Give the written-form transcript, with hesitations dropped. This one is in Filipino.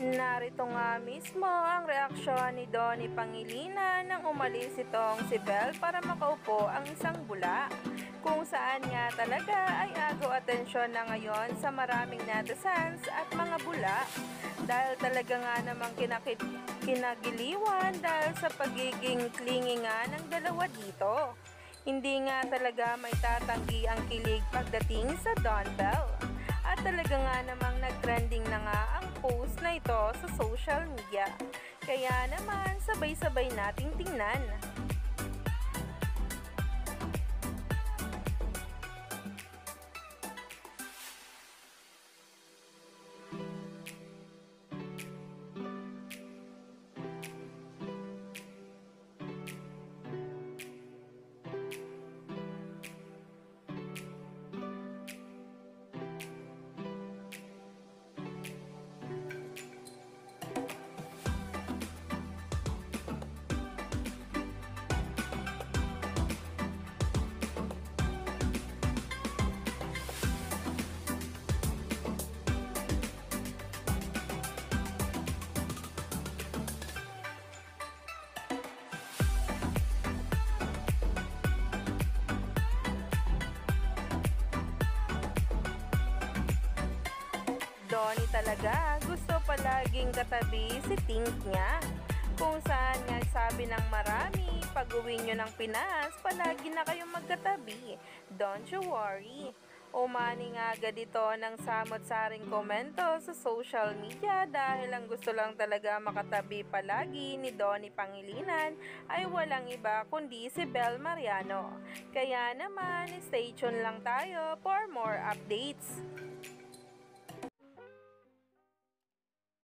Narito nga mismo ang reaksyon ni Donnie Pangilinan nang umalis itong si Belle para makaupo ang isang bula, kung saan nga talaga ay agaw atensyon na ngayon sa maraming netizens at mga bula dahil talaga nga namang kinagiliwan dahil sa pagiging clingy nga ng dalawa dito. Hindi nga talaga may tatanggi ang kilig pagdating sa Don Bell. At talaga nga namang nag-trending na nga ang post na ito sa social media. Kaya naman sabay-sabay nating tingnan. Donnie talaga gusto palaging katabi si Tink niya. Kung saan nga sabi ng marami, pag uwi nyo ng Pinas, palagi na kayong magkatabi. Don't you worry. Umani nga agad ito ng samot-saring komento sa social media dahil ang gusto lang talaga makatabi palagi ni Donnie Pangilinan ay walang iba kundi si Belle Mariano. Kaya naman, stay tuned lang tayo for more updates.